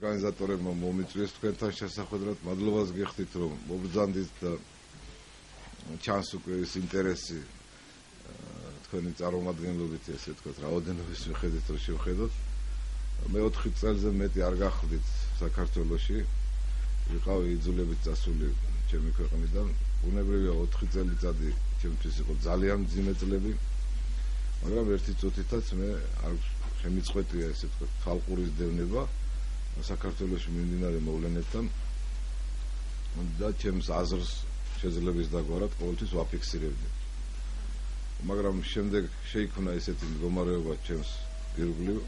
ორგანიზატორებმა მომიწვიეს თქვენთან შესახვედრად. მადლობას გიხდით, რომ მობრძანდით და ჩანს უკვე ეს ინტერესი თქვენი წარმომადგენლობით, ესე ვთქვათ, რაოდენობის მიხედვით რომ შევხედოთ. მე 4 წელზე მეტი არ გახლდით საქართველოში. ვიყავი იძულებით წასული ჩემი ქვეყნიდან. ბუნებრივია 4 წელიწადი ჩემთვის იყო ძალიან მძიმე წლები. მაგრამ ერთი წუთითაც მე არ შემიწყვეტია ესე ვთქვათ, ხალხურის დევნება საქართველოში მიმდინარე მოვლენებთან და ჩემს აზრს შეძლების დაგვარად ყოველთვის ვაფიქსირებდი. მაგრამ შემდეგ შეიქმნა ესეთი მდგომარეობა ჩემს ირგვლივ,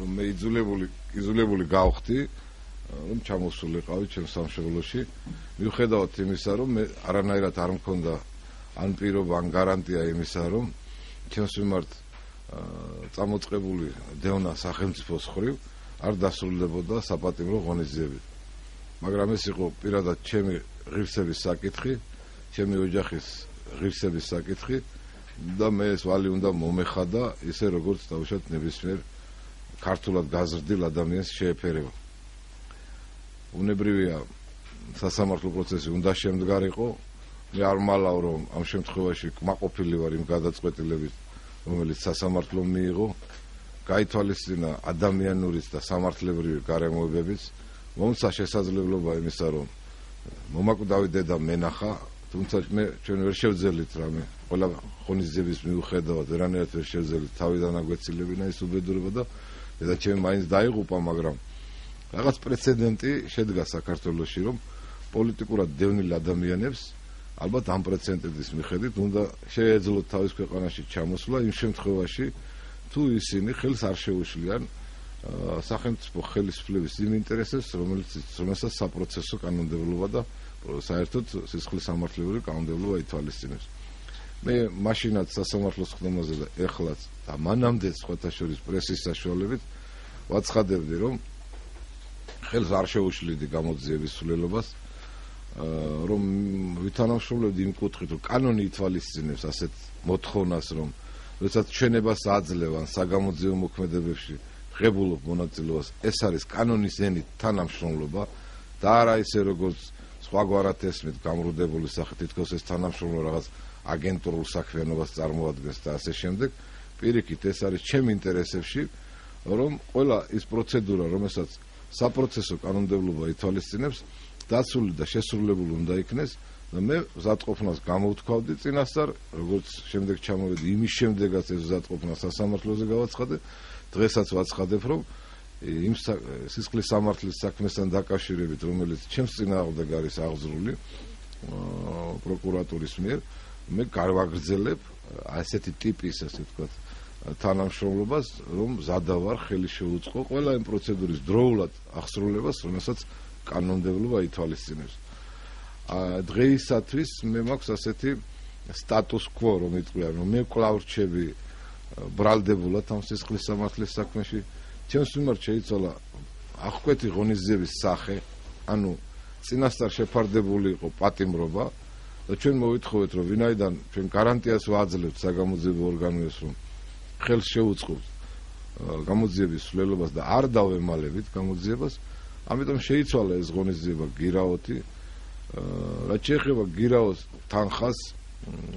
რომ მე იძულებული გავხდი, რომ ჩამოსულიყავი ჩემს სამშობლოში. მიუხედავად იმისა, რომ მე არანაირად არ მქონდა ან პირობა, ან გარანტია იმისა, რომ ჩემს მიმართ წამოწყებული დევნა სახელმწიფოს ხრივ არ დასრულდებოდა საპატიმრო ღონისძიებით. მაგრამ ეს იყო პირადად ჩემი ღირსების საკითხი, ჩემი ოჯახის ღირსების საკითხი და მე ეს ვალი უნდა მომეხადა ისე როგორც დავუშვათ ნებისმიერ ქართულად გაზრდილ ადამიანს შეეფერება. უნებრივია სასამართლო პროცესი უნდა შემდგარიყო. მე არ მალავ, რომ ამ შემთხვევაში კმაყოფილი ვარ იმ გადაწყვეტილებით, რომელიც სასამართლომ მიიღო, გაითვალისწინა ადამიანურიც და სამართლებრივი გარემოებებიც, მომცა შესაძლებლობა იმისა, რომ მომაკვდავი დედა მენახა, თუმცა მე ჩვენ ვერ შევძელით რამე, ყველა ღონისძიების მიუხედავად ვერანაირად ვერ შევძელით თავიდან აგვეცილებინა ეს უბედურება და დედა ჩემი მაინც დაიღუპა, მაგრამ რაღაც პრეცედენტი შედგა საქართველოში, რომ პოლიტიკურად დევნილ ადამიანებს ალბათ ამ პრეცედენტის მიხედვით უნდა შეეძლოთ თავის ქვეყანაში ჩამოსვლა იმ შემთხვევაში, თუ ისინი ხელს არ შეუშლიან სახელმწიფო ხელისუფლების იმ ინტერესებს, რომელსაც საპროცესო კანონმდებლობა და საერთოდ სისხლის სამართლებრივი კანონმდებლობა ითვალისწინებს. მე მაშინაც სასამართლოს ხდომაზე და ეხლაც და მანამდე სხვათა შორის პრესის საშუალებით ვაცხადებდი, რომ ხელს არ შეუშლიდი გამოძიების სულელობას, რომ ვითანამშრომლებდი იმ კუთხით, რომ კანონი ითვალისწინებს ასეთ მოთხოვნას, რომ როდესაც ჩვენებას აძლევან საგამოძიებო მოქმედებებში ღებულობ მონაწილეობას, ეს არის კანონის ენით თანამშრომლობა და არა ისე როგორც სხვაგვარად ესმით გამრუდებული სახით, თითქოს ეს თანამშრომლობა რაღაც აგენტურულ საქმიანობას წარმოადგენს და ასე შემდეგ. პირიქით ეს არის ჩემ ინტერესებში, რომ ყველა ის პროცედურა, რომელსაც საპროცესო კანონმდებლობა ითვალისწინებს, დაცული და შესრულებული უნდა იქნეს და მე მზადყოფნას გამოვთქვავდი წინასწარ, როგორც შემდეგ ჩამოვედი, იმის შემდეგაც ეს მზადყოფნა სასამართლოზე გავაცხადე. დღესაც ვაცხადებ, რომ იმ სისხლის სამართლის საქმესთან დაკავშირებით, რომელიც ჩემს წინააღმდეგ არის აღძრული პროკურატურის მიერ, მე გავაგრძელებ ასეთი ტიპის, ასე ვთქვათ, თანამშრომლობას, რომ მზადავარ ხელი შეუწყო ყველა იმ პროცედურის დროულად აღსრულებას, რომელსაც კანონმდებლობა ითვალისწინებს. დღეისათვის მე მაქვს ასეთი სტატუს კვო, რომ იტყვიან, რომ მე კვლავ რჩები ბრალდებულად ამ სისხლის სამართლის საქმეში. ჩემს მიმართ შეიცვალა აღკვეთი ღონისძიების სახე, ანუ წინასწარ შეფარდებული იყო პატიმრობა და ჩვენ მოვითხოვეთ, რომ ვინაიდან ჩვენ გარანტიას ვაძლევთ საგამოძიებო ორგანოებს, რომ ხელს შეუწყობს გამოძიების სულელობას და არ დავემალებით გამოძიებას, ამიტომ შეიცვალა ეს ღონისძიება გირაოთი. რაც შეეხება გირაოს თანხას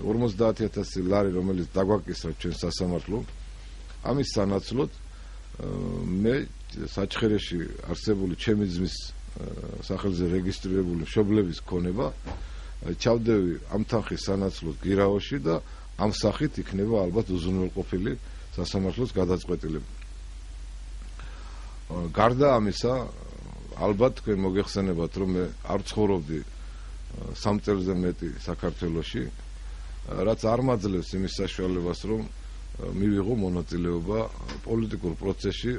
50,000 ლარი, რომელიც დაგვაკისრა ჩვენ სასამართლომ, ამის სანაცვლოდ მე საჩხერეში არსებული ჩემი ძმის სახელზე რეგისტრირებული მშობლების ქონება ჩავდევი ამ თანხის სანაცვლოდ გირაოში და ამ სახით იქნება ალბათ უზრუნველყოფილი სასამართლოს გადაწყვეტილება. გარდა ამისა, ალბათ თქვენ მოგეხსენებათ, რომ მე არ ცხოვრობდი 3 წელზე მეტი საქართველოში, რაც არ მაძლევს იმის საშუალებას, რომ მივიღო მონაწილეობა პოლიტიკურ პროცესში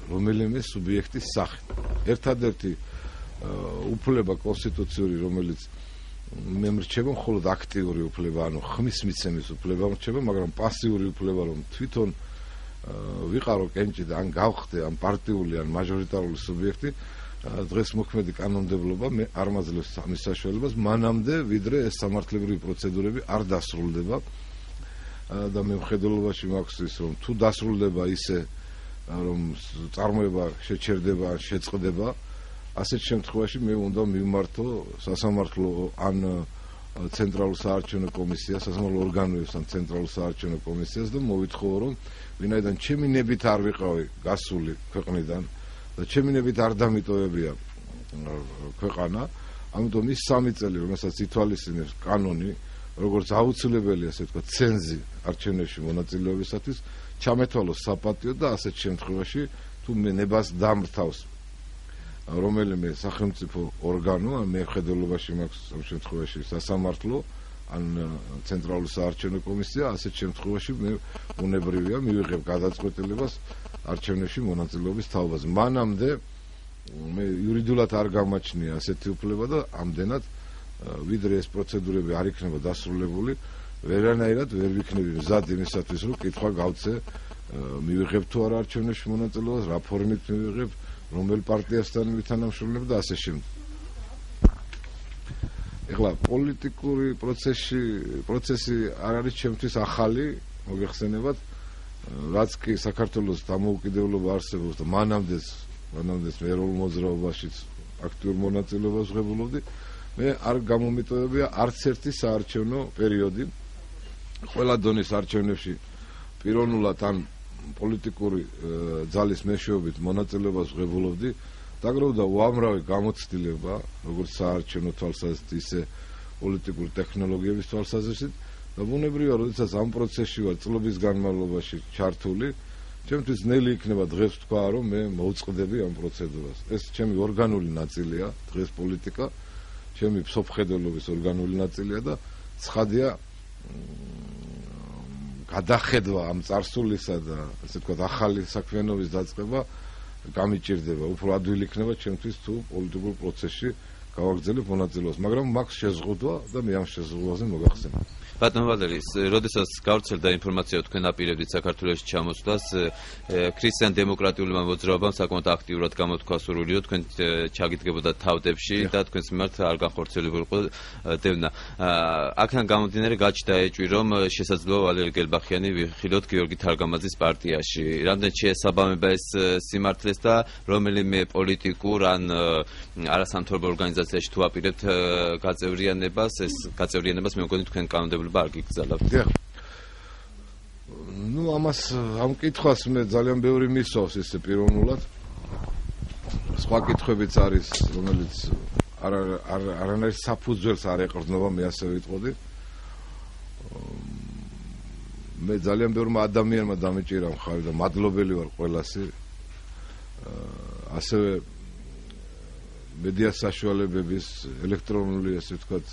რომელიმე სუბიექტის სახით. ერთადერთი უფლება კონსტიტუციური, რომელიც მე მრჩება, მხოლოდ აქტიური უფლება, ანუ ხმის მიცემის უფლება მრჩება, მაგრამ პასიური უფლება, რომ თვითონ ვიყარო კენჭი და ან გავხდე ან პარტიული ან მაჟორიტარული სუბიექტი, დღეს მოქმედი კანონმდებლობა მე არ მაძლევს ამის საშუალებას, მანამდე ვიდრე ეს სამართლებრივი პროცედურები არ დასრულდება და მე მხედველობაში მაქვს ის, რომ თუ დასრულდება ისე რომ წარმოება შეჩერდება, შეწყდება, ასეთ შემთხვევაში მე უნდა მივმართო სასამართლო ან ცენტრალურ საარჩევნო კომისიას, სასამართლო ორგანოებს ან ცენტრალურ საარჩევნო კომისიას და მოვითხოვო, რომ ვინაიდან ჩემი ნებით არ ვიყავი გასული ქვეყნიდან და ჩემი ნებით არ დამიტოვებია ქვეყანა, ამიტომ ის 3 წელი, რომელსაც ითვალისწინებს კანონი, როგორც აუცილებელია, ასე ვთქვათ, ცენზი არჩევნებში მონაწილეობისათვის, ჩამეთვალოს საპატიო და ასეთ შემთხვევაში თუ ნებას დამრთავს რომელიმე სახელმწიფო ორგანო, ან მეხედველობაში მაქვს ამ შემთხვევაში სასამართლო, ან ცენტრალური საარჩევნო კომისია, ასეთ შემთხვევაში მე უნებრივია მივიღებ გადაწყვეტილებას არჩევნებში მონაწილეობის თაობაზე. მანამდე მე იურიდიულად არ გამაჩნია ასეთი უფლება და ამდენად ვიდრე ეს პროცედურები არ იქნება დასრულებული, ვერანაირად ვერ ვიქნები მზად იმისათვის, რომ კითხვა გავცე, მივიღებ თუ არა არჩევნებში მონაწილეობას, რა ფორმით მივიღებ, რომელ პარტიასთან ვითანამშრომლებ და ასე შემდეგ. ეხლა პოლიტიკური პროცესი არ არის ჩემთვის ახალი, მოგეხსენებათ, რაც კი საქართველოს დამოუკიდებლობა არსებობს და მანამდეც ეროვნულ მოძრაობაშიც აქტიურ მონაწილეობას ვღებულობდი, მე არ გამომიტოვებია არც ერთი საარჩევნო პერიოდი. ყველა დონის არჩევნებში პიროვნულად ან პოლიტიკური ძალის მეშვეობით მონაწილეობას ვღებულობდი, დაგროვდა უამრავი გამოცდილება, როგორც საარჩევნო თვალსაზრისით, ისე პოლიტიკური ტექნოლოგიების თვალსაზრისით და ბუნებრივია, როდესაც ამ პროცესში ვარ წლების განმავლობაში ჩართული, ჩემთვის ნელი იქნება დღეს ვთქვა, რომ მე მოვწყდები ამ პროცედურას. ეს ჩემი ორგანული ნაწილია, დღეს პოლიტიკა, ჩემი ფსოფხედელობის ორგანული ნაწილია და ცხადია გადახედვა ამ წარსულისა და ასე ვთქვათ ახალი საქმიანობის დაწყება გამიჭირდება. უფრო ადვილი იქნება ჩემთვის თუ პოლიტიკურ პროცესში გავაგრძელებ მონაწილეობას, მაგრამ მაქვს შეზღუდვა და მე ამ შეზღუდვაზე მოგახსენებ. ბატონ ვალერი, როდესაც გავრცელდა ინფორმაცია თქვენ აპირებდით საქართველოში ჩამოსვლას, ქრისტიან-დემოკრატიულმა მოძრაობამ საკმაოდ აქტიურად გამოთქვა სურვილიო, თქვენ ჩაგიდგებოდა თავდებში და თქვენს მიმართ არ განხორციელებული იყო დევნა. აქედან გამომდინარე გაჩნდა ეჭვი, რომ შესაძლოა ვალერი გელბახიანი ვიხილოთ გიორგი თარგამაძის პარტიაში. რამდენ შეესაბამება ეს სიმართლეს და რომელიმე პოლიტიკურ ან არასამთავრობო ორგანიზაციაში თუ აპირებთ გაწევრიანებას, ეს გაწევრიანებას მე მგონი თქვენ კანონმდებლობა არ გიგზავნებთ. ნუ ამას ამ კითხვას მე ძალიან ბევრი მისვავს ისე პიროვნულად. სხვა კითხვებიც არის, რომელიც არანაირ საფუძველს არ ეყრდნობა, მე ასე ვიტყოდი. მე ძალიან ბევრმა ადამიანმა დამეჭირა მხარი და მადლობელი ვარ ყველასი. ასევე მედია საშუალებების, ელექტრონული, ასე ვთქვათ,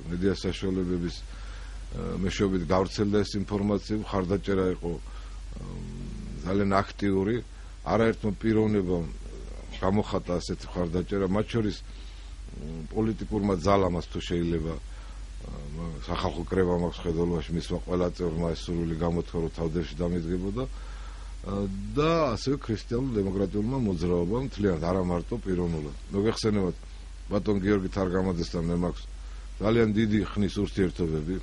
მედია საშუალებების მეშვეობით გავრცელდა ეს ინფორმაცია, მხარდაჭერა იყო ძალიან აქტიური, არაერთმა პიროვნებამ გამოხატა ასეთი მხარდაჭერა, მათ შორის პოლიტიკურმა ძალამაც თუ შეიძლება სახალხო კრება მაქვს ხედველობაში, მისმა ყველა წევრმა ეს სურვილი გამოთქვა, რომ თავდებში დამედგებოდა და ასევე ქრისტიანულ-დემოკრატიულმა მოძრაობამ მთლიანად, არა მარტო პიროვნულად. მოგეხსენებათ, ბატონ გიორგი თარგამაძესთან მე მაქვს ძალიან დიდი ხნის ურთიერთობები.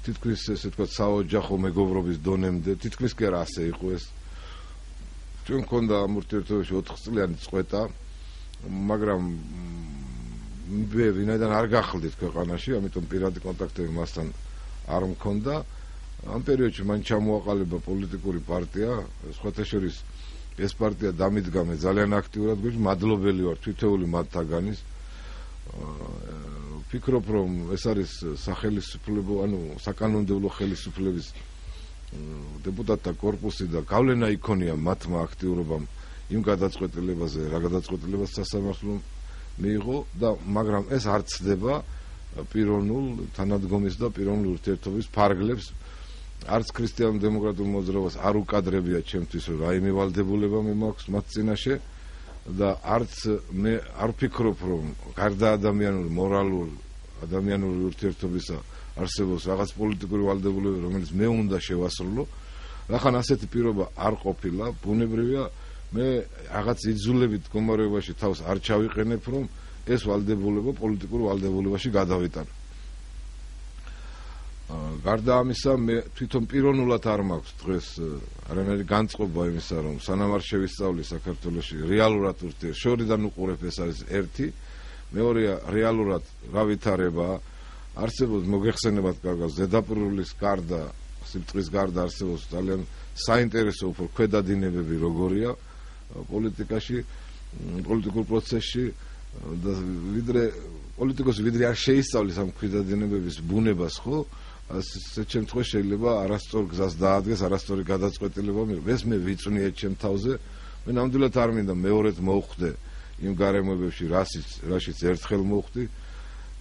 თითქმის ესე ვთქვათ საოჯახო მეგობრობის დონემდე, თითქმის კი არა ასე იყო ეს. ჩვენ მქონდა ამ ურთიერთობებში 4 წლიანი წყვეტა, მაგრამ მე ვინაიდან არ გახლდით ქვეყანაში, ამიტომ პირადი კონტაქტები მასთან არ მქონდა. ამ პერიოდში მან ჩამოაყალიბა პოლიტიკური პარტია, სხვათა შორის ეს პარტია დამიდგა მე ძალიან აქტიურად გვიჭ, მადლობელი ვარ თითოეული მათთაგანის. ვფიქრობ, რომ ეს არის სახელმწიფო, ანუ საკანონმდებლო ხელისუფლების დეპუტატთა კორპუსი და გავლენა იქონია მათმა აქტიურობამ იმ გადაწყვეტილებაზე, რა გადაწყვეტილებას სასამართლომ მიიღო და მაგრამ ეს არ ცდება პიროვნულ თანადგომის და პიროვნული ურთიერთობის ფარგლებს. არც ქრისტიან-დემოკრატიულ მოძრაობას არ უკადრებია ჩემთვის, რომ რაიმე ვალდებულება მე მაქვს მათ წინაშე და არც მე არ ვფიქრობ, რომ გარდა ადამიანური, მორალური, ადამიანური ურთიერთობისა არსებობს რაღაც პოლიტიკური ვალდებულება, რომელიც მე უნდა შევასრულო. რახან ასეთი პირობა არ ყოფილა, ბუნებრივია, მე რაღაც იძულებით მდგომარეობაში თავს არ ჩავიყენებ, რომ ეს ვალდებულება პოლიტიკურ ვალდებულებაში გადავიტანო. გარდა ამისა, მე თვითონ პიროვნულად არ მაქვს დღეს არანაირი განწყობა იმისა, რომ სანამ არ შევისწავლი საქართველოში რეალურად ურთიერთობა, შორიდან უყურებ, ეს არის ერთი, მეორეა რეალურად რა ვითარებაა, არსებობს მოგეხსენებათ კარგად, ზედაპირულის გარდა, სიბრტყის გარდა არსებობს ძალიან საინტერესო უფრო ქვედადინებები როგორია პოლიტიკაში, პოლიტიკურ პროცესში და ვიდრე არ შეისწავლის ამ ქვედადინებების ბუნებას, ხო? ასეთ შემთხვევაში შეიძლება არასწორ გზას დაადგეს, არასწორი გადაწყვეტილება მიიღოს. ეს მე ვიწვნიე ჩემ თავზე. მე ნამდვილად არ მინდა მეორედ მოვხვდე იმ გარემოებებში, რაშიც ერთხელ მოვხვდი.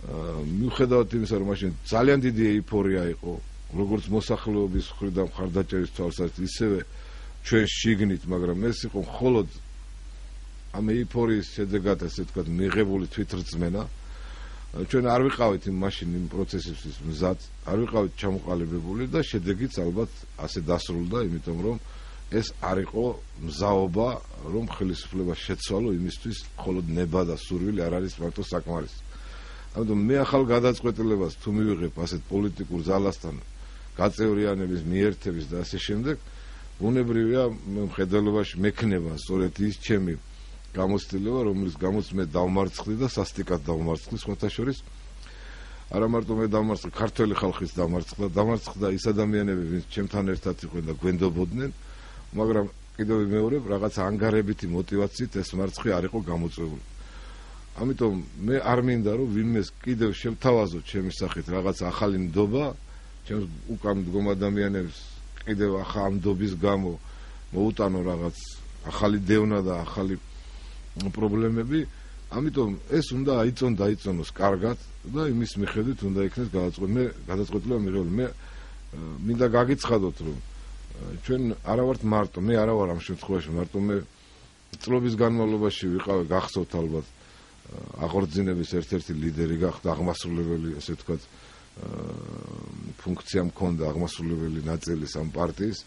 მიუხედავად იმისა, რომ მაშინ ძალიან დიდი ეიფორია იყო, როგორც მოსახლეობის მხრიდან მხარდაჭერის თვალსაზრისით, ისევე ჩვენ შიგნით, მაგრამ ეს იყო მხოლოდ ამ ეიფორიის შედეგად, ასე ვთქვათ, მიღებული თვითრწმენა. ჩვენ არ ვიყავით მაშინ იმ პროცესისთვის მზად, არ ვიყავით ჩამოყალიბებული და შედეგიც ალბათ ასე დასრულდა, იმიტომ რომ ეს არ იყო მზაობა, რომ ხელისუფლება შეცვალო იმისთვის, მხოლოდ ნება და სურვილი არ არის მარტო საკმარისი. ამიტომ მე ახალ გადაწყვეტილებას თუ მივიღებ ასეთ პოლიტიკურ ძალასთან გაწევრიანების, მიერთების და ასე შემდეგ, ბუნებრივია მხედველობაში მექნება სწორედ ის ჩემი გამოცდილება, რომელიც გამოც მე დავმარცხდი და სასტიკად დავმარცხდი, სხვათა შორის არა მარტო მე დავმარცხდი, ქართველი ხალხის დამარცხდა ის ადამიანები, ვინც ჩემთან ერთად იყვნენ და გვენდობოდნენ, მაგრამ კიდევ ვიმეორებ, რაღაც ანგარებითი მოტივაციით ეს მარცხი არ იყო გამოწვეული. ამიტომ მე არ მინდა, რომ ვინმეს კიდევ შევთავაზო ჩემი სახით რაღაც ახალი ნდობა, ჩემს უკან მდგომ ადამიანებს კიდევ ამ ნდობის გამო მოუტანო რაღაც ახალი დევნა და ახალი პრობლემები, ამიტომ ეს უნდა დაიწონოს კარგად და იმის მიხედვით უნდა იქნეს გადაწყვეტილება მიღებული. მე მინდა გაგიცხადოთ, რომ ჩვენ არა ვართ მარტო, მე არა ვარ ამ შემთხვევაში მარტო, მე წლების განმავლობაში ვიყავი, გახსოვთ ალბათ, აღორძინების ერთ-ერთი ლიდერი გახდა, აღმასრულებელი, ასე ვთქვათ, ფუნქცია მქონდა, აღმასრულებელი ნაწილის ამ პარტიის.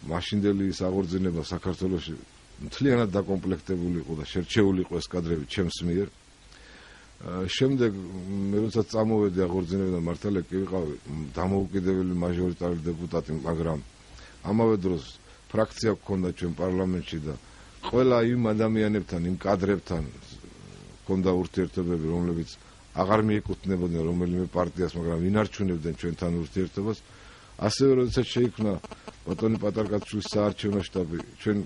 მაშინდელი ის აღორძინება საქართველოში მთლიანად დაკომპლექტებული იყო და შერჩეული იყო ეს კადრები ჩემს მიერ. შემდეგ მე როცა წამოვედი აღორძინებიდან მართალია კი ვიყავი დამოუკიდებელი მაჟორიტარი დეპუტატი, მაგრამ ამავე დროს ფრაქცია გქონდა ჩვენ პარლამენტში და ყველა იმ ადამიანებთან, იმ კადრებთან გქონდა ურთიერთობები, რომლებიც აღარ მიეკუთვნებოდნენ რომელიმე პარტიას, მაგრამ ინარჩუნებდნენ ჩვენთან ურთიერთობას. ასევე როდესაც შეიქმნა ბატონი პატარკაცის საარჩევნო შტაბი, ჩვენ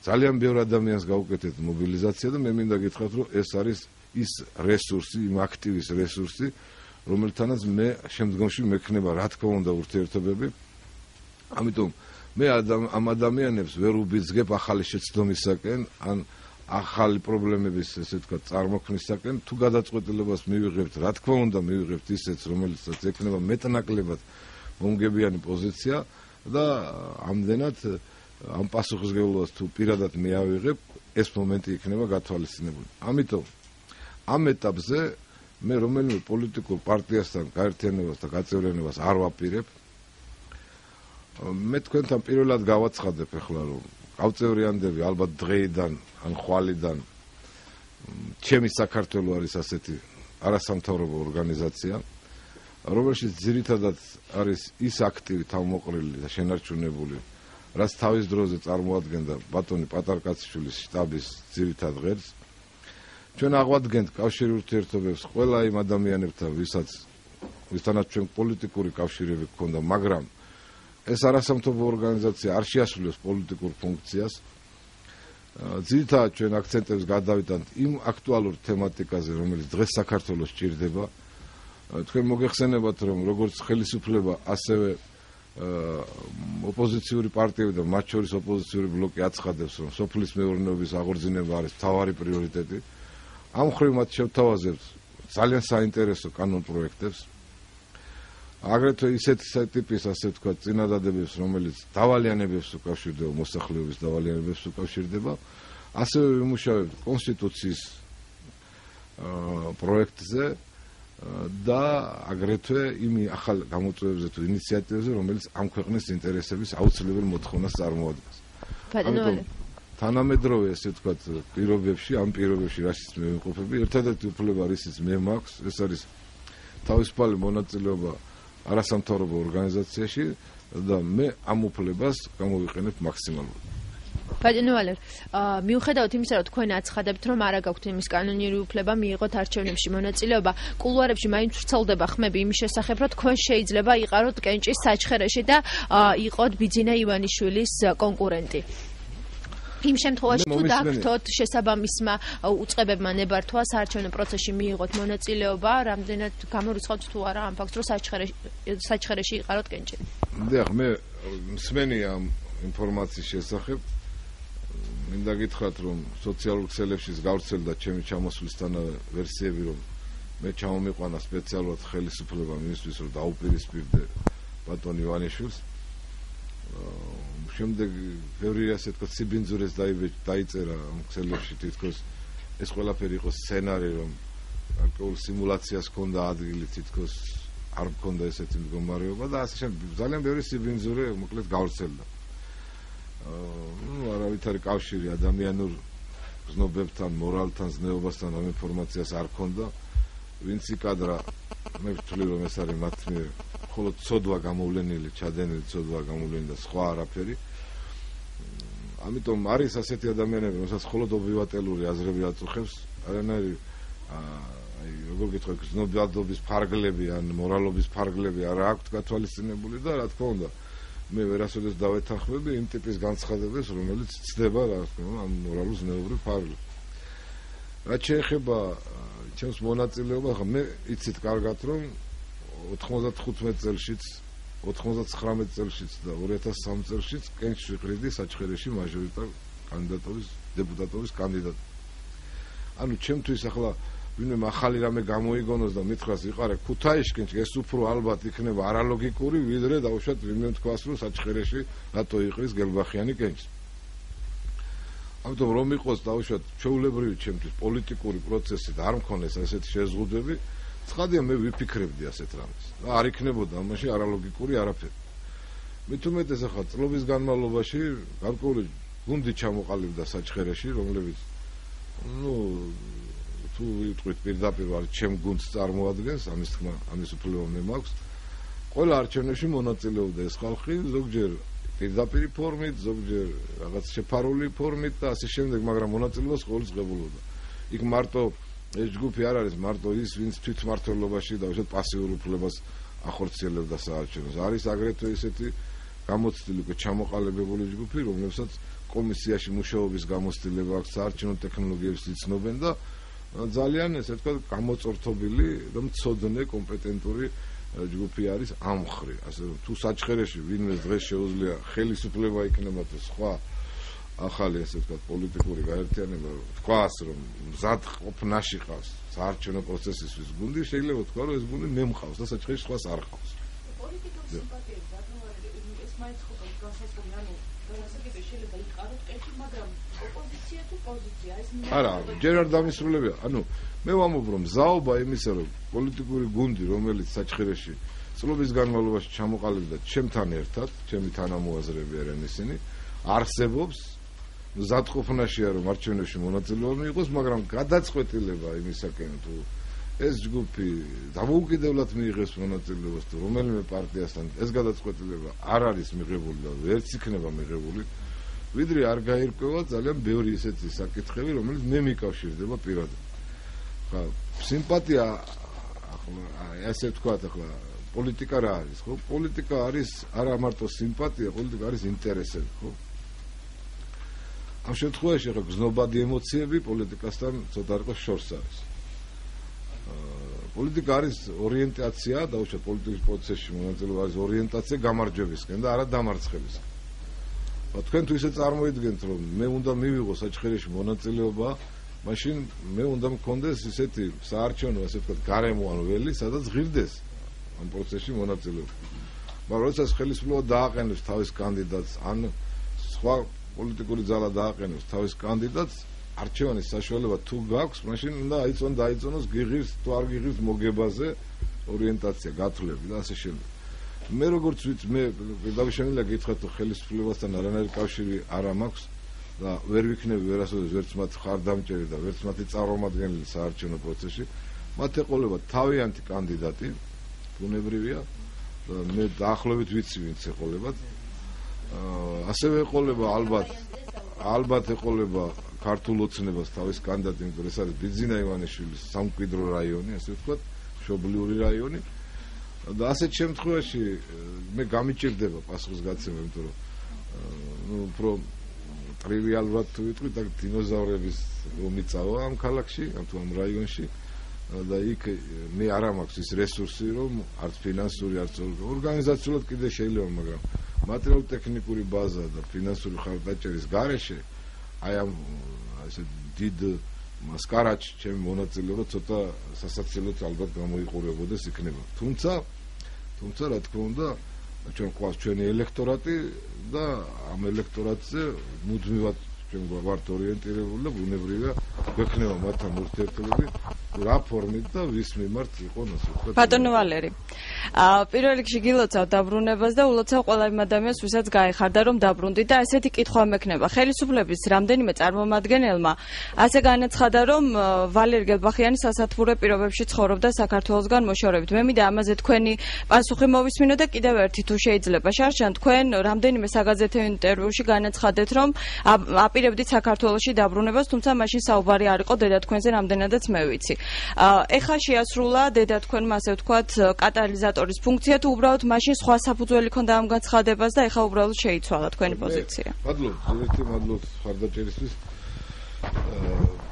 ძალიან ბევრ ადამიანს გავუკეთეთ მობილიზაცია და მე მინდა გითხრათ, რომ ეს არის ის რესურსი, იმ აქტივის რესურსი, რომელთანაც მე შემდგომში მექნება რა თქმა უნდა ურთიერთობები. ამიტომ მე ამ ადამიანებს ვერ უბიძგებ ახალი შეცდომისაკენ, ან ახალი პრობლემების, ესე ვთქვათ, წარმოქმნისაკენ, თუ გადაწყვეტილებას მივიღებთ, რა თქმა უნდა მივიღებთ ისეც, რომელსაც ექნება მეტნაკლებად მომგებიანი პოზიცია და ამდენად ამ პასუხისმგებლობას თუ პირადად მე ავიღებ, ეს მომენტი იქნება გათვალისწინებული. ამიტომ ამ ეტაპზე მე რომელიმე პოლიტიკურ პარტიასთან გაერთიანებას და გაწევრიანებას არ ვაპირებ. მე თქვენთან პირველად გავაცხადებ ახლა, რომ გავწევრიანდები ალბათ დღეიდან ან ხვალიდან ჩემი საქართველო არის ასეთი არასამთავრობო ორგანიზაცია, რომელშიც ძირითადად არის ის აქტივი თავმოყრილი და შენარჩუნებული, რაც თავის დროზე წარმოადგენდა ბატონი პატარკაციშვილის შტაბის ძირითად ღერძს. ჩვენ აღვადგენთ კავშირი ურთიერთობებს ყველა იმ ადამიანებთან, ვისთანაც ჩვენ პოლიტიკური კავშირები გქონდა, მაგრამ ეს არასამთავრობო ორგანიზაცია არ შეასრულებს პოლიტიკურ ფუნქციას. ძირითადად ჩვენ აქცენტებს გადავიტანთ იმ აქტუალურ თემატიკაზე, რომელიც დღეს საქართველოს ჭირდება. თქვენ მოგეხსენებათ, რომ როგორც ხელისუფლება, ასევე ოპოზიციური პარტიები და მათ შორის ოპოზიციური ბლოკი აცხადებს, რომ სოფლის მეურნეობის აღორძინება არის მთავარი პრიორიტეტი. ამ მხრივ მათ შევთავაზებთ ძალიან საინტერესო კანონ პროექტებს. აგრეთვე ისეთი ტიპის, ასე ვთქვათ, წინადადებებს, რომელიც დავალიანებებს უკავშირდება, მოსახლეობის დავალიანებებს უკავშირდება. ასევე ვიმუშავებთ კონსტიტუციის პროექტზე და აგრეთვე იმ ახალ გამოწვევებზე თუ ინიციატივებზე, რომელიც ამ ქვეყნის ინტერესების აუცილებელ მოთხოვნას წარმოადგენს. თანამედროვე, ასე ვთქვათ, პირობებში, ამ პირობებში რაშიც მე ვიმყოფები, ერთადერთი უფლება რისიც მე მაქვს, ეს არის თავისუფალი მონაწილეობა არასამთავრობო ორგანიზაციაში და მე ამ უფლებას გამოვიყენებ მაქსიმალურად. ბატონო ვალერ, მიუხედავად იმისა, რომ თქვენ აცხადებთ, რომ არ გაქვთ იმის კანონიერი უფლება მიიღოთ არჩევნებში მონაწილეობა, კულუარებში მაინც ვრცელდება ხმები იმის შესახებ, რომ თქვენ შეიძლება იყაროთ კენჭის საჩხერეში და იყოთ ბიძინა ივანიშვილის კონკურენტი. იმ შემთხვევაში თუ დაგთოთ შესაბამისმა უწყებებმა ნებართვა საარჩევნო პროცესში მიიღოთ მონაწილეობა, რამდენად გამორიცხავთ თუ არა ამ ფაქტს, რომ საჩხერეში იყაროთ კენჭი? დიახ, მე მსმენი ამ ინფორმაციის შესახებ მინდა გითხრათ, რომ სოციალურ ქსელებში გავრცელდა ჩემი ჩამოსვლისთანავე ვერსიები, რომ მე ჩამომიყვანა სპეციალურად ხელისუფლება იმისთვის, რომ დაუპირისპირდე ბატონ ივანიშვილს. შემდეგ ბევრი ასე თქვა სიბინძურეს დაიწერა ამ ქსელებში, თითქოს ეს ყველაფერი იყო სცენარი, რომ გარკვეულ სიმულაციას ჰქონდა ადგილი, თითქოს არ ჰქონდა ესეთი მდგომარეობა და ასე შემდეგ ძალიან ბევრი სიბინძურე მოკლედ გავრცელდა. არავითარი კავშირი ადამიანურ გზნობებთან, მორალთან, ზნეობასთან ამ ინფორმაციას არ ჰქონდა. ვინც იკადრა, მე ვთვლი, რომ ეს არის მათ მიერ მხოლოდ ცოდვა გამოვლენილი, ჩადენილი ცოდვა გამოვლენილი და სხვა არაფერი. ამიტომ არის ასეთი ადამიანები, რომელსაც მხოლოდ ობივატელური აზრები აწუხებს, არანაირი როგორ გითხრათ, გზნობადობის ფარგლები ან მორალობის ფარგლები არ აქვთ გათვალისწინებული და რა თქმა უნდა მე ვერასოდეს დავეთანხმები იმ ტიპის განცხადებას, რომელიც ცდება რა თქმა უნდა ამ მორალურ ზნეობრივ ფარგლებს. რაც შეეხება ჩემს მონაწილეობას, მე იცით კარგად, რომ 95 წელშიც, 99 წელშიც და 2003 წელშიც კენჭს ვიყრიდი საჩხერეში მაჟორიტარ კანდიდატურის დეპუტატობის კანდიდატი. ანუ ჩემთვის ახლა ვინმე ახალი რამე გამოიგონოს და მითხრას იყარე ქუთაისში, ეს უფრო ალბათ იქნება არალოგიკური, ვიდრე დაუშვათ ვინმე თქვას, რომ საჩხერეში რატო იყრის გელბახიანი კენჭს. ამიტომ რომ იყოს დაუშვათ ჩვეულებრივი ჩემთვის პოლიტიკური პროცესი და არ მქონდეს ასეთი შეზღუდვები, ცხადია მე ვიფიქრებდი ასეთ რამეს. და არ იქნებოდა ამაში არალოგიკური არაფერი. მით უმეტეს ახლა წლების განმავლობაში გარკვეული გუნდი ჩამოყალიბდა საჩხერეში, რომლებიც თუ ვიტყვით პირდაპირ არის ჩემ გუნდს წარმოადგენს, ამის თქმა, ამის უფლება მე მაქვს. ყველა არჩევნებში მონაწილეობდა ეს ხალხი, ზოგჯერ პირდაპირ ფორმით, ზოგჯერ რაღაც შეფარული ფორმით და ასე შემდეგ, მაგრამ მონაწილეობას ყოველთვის ღებულობდა. იქ მარტო ეს ჯგუფი არ არის მარტო ის, ვინც თვითმმართველობაში და უშუალოდ პასიურ უფლებას ახორციელებდა საარჩევნოს. არის აგრეთვე ისეთი გამოცდილი უკვე ჩამოყალიბებული ჯგუფი, რომლებსაც კომისიაში მუშაობის გამოცდილება აქვს, საარჩევნო ტექნოლოგიებს იცნობენ და ძალიან ესე თქვა გამოწორთობილი და მცოდნე კომპეტენტური ჯგუფი არის ამ მხრივ. ასე რომ თუ საჩხერეში ვინმე დღეს შეუძლია ხელისუფლება იქნება თუ სხვა ახალი ასე თქვა პოლიტიკური გაერთიანება, თქვას რომ მზად ყოფნაში ყავს საარჩევნო პროცესისთვის გუნდი, შეიძლება თქვა რომ ეს გუნდი მე მყავს და საჩხერეში სხვას არ ყავს. პოლიტიკური სიმპათიები ეს მაინც ხო განსაზღვრული, ანუ განსაკუთრებით შეიძლება იყაროთ კენჭი, მაგრამ ოპოზიცია თუ პოზიცია ეს არა, ჯერ არ დამისრულებია. ანუ მე ვამბობ რომ ზაობა იმისა რომ პოლიტიკური გუნდი რომელიც საჩხერეში წლების განმავლობაში ჩამოყალიბდა ჩემთან ერთად, ჩემი თანამოაზრეები არიან ისინი, არსებობს მზადყოფნაშია რომ არჩევნებში მონაწილეობა მიიღოს, მაგრამ გადაწყვეტილება იმისაკენ თუ ეს ჯგუფი დამოუკიდებლად მიიღებს მონაწილეობას თუ რომელიმე პარტიასთან ეს გადაწყვეტილება არ არის მიღებული და ვერც იქნება მიღებული, ვიდრე არ გაირკვევა ძალიან ბევრი ისეთი საკითხები, რომელიც მე მიკავშირდება პირადად. ხა, სიმპათია ასე ვთქვათ ახლა პოლიტიკა რა არის, ხო? პოლიტიკა არის არა მარტო სიმპათია, პოლიტიკა არის ინტერესები, ხო? ამ შემთხვევაში ახლა გზნობადი ემოციები პოლიტიკასთან ცოტა რიყოს შორს არის. პოლიტიკა არის ორიენტაცია, დაუშვათ პოლიტიკის პროცესში მონაწილეობა არის ორიენტაცია გამარჯვებისკენ და არა დამარცხებისკენ. თქვენ თუ ისე წარმოიდგენთ, რომ მე უნდა მივიღო საჩხერეში მონაწილეობა, მაშინ მე უნდა მქონდეს ისეთი საარჩევნო, ასე ვთქვათ, გარემო ან ველი, სადაც ღირდეს ამ პროცესში მონაწილეობა. მაგრამ როდესაც ხელისუფლება დააყენებს თავის კანდიდატს, ან სხვა პოლიტიკური ძალა დააყენებს თავის კანდიდატს, არჩევანის საშუალება თუ გაქვს, მაშინ უნდა დაიწონოს გიღირს თუ არ გიღირს მოგებაზე ორიენტაცია, გათვლები და ასე შემდეგ. მე როგორც ვიცი, მე დავიშენელია გითხრათ, რომ ხელისუფლებასთან არანაირი კავშირი არ მაქვს და ვერ ვიქნები ვერასოდეს ვერც მათ ხარდამჭერი და ვერც მათი წარმომადგენელი საარჩევნო პროცესში. მათ ეყოლება თავიანთი კანდიდატი, ბუნებრივია, და მე დაახლოებით ვიცი ვინც ეყოლებათ. ასევე ეყოლება ალბათ ეყოლება ქართულ ოცნებას თავის კანდიდატი, იმიტომ რომ ეს არის ბიძინა ივანიშვილის სამკვიდრო რაიონი, ასე ვთქვათ, მშობლიური რაიონი. და ასეთ შემთხვევაში მე გამიჭირდება პასუხისგაცემა, იმიტომ რომ უფრო ტრივიალურად თუ ვიტყვი და დინოზავრების მომიწავა ამ ქალაქში, ამ რაიონში და იქ მე არ მაქვს ის რესურსი, რომ არც ფინანსური, არც ორგანიზაციულად კიდე შეიძლება, მაგრამ მატერიალურ-ტექნიკური ბაზა და ფინანსური ხარდაჭერის გარეშე აი ამ ესე დიდ მასკარაჩ ჩემი მონაწილეობა ცოტა სასაცილოდ ალბათ გამოიყურებოდეს იქნება. თუმცა რა თქმა უნდა ჩვენ ყავს ჩვენი ელექტორატი და ამ ელექტორატზე მუდმივად ჩვენ ვართ ორიენტირებული და ბუნებრივია გვექნება მათთან ურთიერთობები რა ფორმით და ვის მიმართ იყო ასე ვთქვათ. ბატონო ვალერი, პირველ რიგში გილოცავ დაბრუნებას და ულოცავ ყველა იმ ადამიანს, ვისაც გაეხარდა რომ დაბრუნდით და ესეთი კითხვა მექნება. ხელისუფლების რამდენიმე წარმომადგენელმა ასე განაცხადა, რომ ვალერი გელბახიანი სასათბურე პირობებში ცხოვრობდა საქართველოსგან მოშორებით. მე მინდა ამაზე თქვენი პასუხი მოვისმინო და კიდევ ერთი თუ შეიძლება. შარშან, თქვენ რამდენიმე საგაზეთო ინტერვიუში განაცხადეთ, რომ აპირებდით საქართველოში დაბრუნებას, თუმცა მაშინ საუბარი არ იყო დედათქვენზე, რამდენადაც მე ვიცი. ეხლა შეასრულა დედათქვენმა, ასე ვთქვათ, კატალიზატორის ფუნქცია, თუ უბრალოდ მაშინ სხვა საფუძველი ქონდა ამ განცხადებას და ეხლა უბრალოდ შეიცვალა თქვენი პოზიცია. მადლობთ ხარდაჭერისთვის.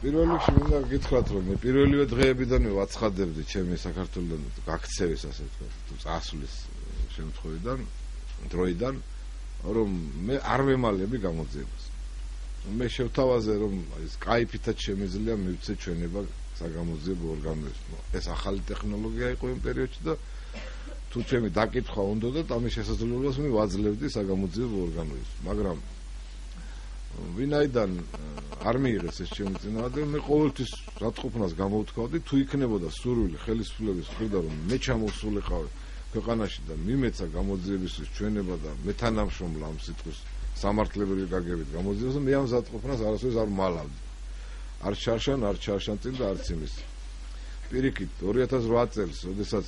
პირველ რიგში მინდა გითხრათ, რომ მე პირველივე დღეებიდანვე ვაცხადებდი ჩემი საქართველოსთან გაქცევის, ასე ვთქვათ, წასვლის შემთხვევიდან, დროიდან, რომ მე არ ვემალები გამოძიებას. მე შევთავაზე, რომ ის კაიფითაც შემიძლია მივცე ჩვენება საგამოძიებო ორგანოებს. ეს ახალი ტექნოლოგია იყო იმ პერიოდში და თუ ჩემი დაკითხვა უნდათ, ამის შესაძლებლობას მე ვაძლევდი საგამოძიებო ორგანოებს. მაგრამ ვინაიდან არ მიიღეს ეს ჩემი წინააღმდეგ, მე ყოველთვის რატყופნას გამოვთქვავდი, თუ იქნებოდა სურვილი ხელისუფლების მხრიდან, რომ მე ჩამოვსულიყავი ქვეყანაში და მიმეცა გამოძიებისთვის ჩვენება და მე თანამშრომლა ამ სიტყვის სამართლებრივი გაგებით გამოძიებას, მე ამ ზატყופნას არასოდეს არ მალავდი. არ ჩარშან წინ და არც იმის. პირიქით 2008 წელს, როდესაც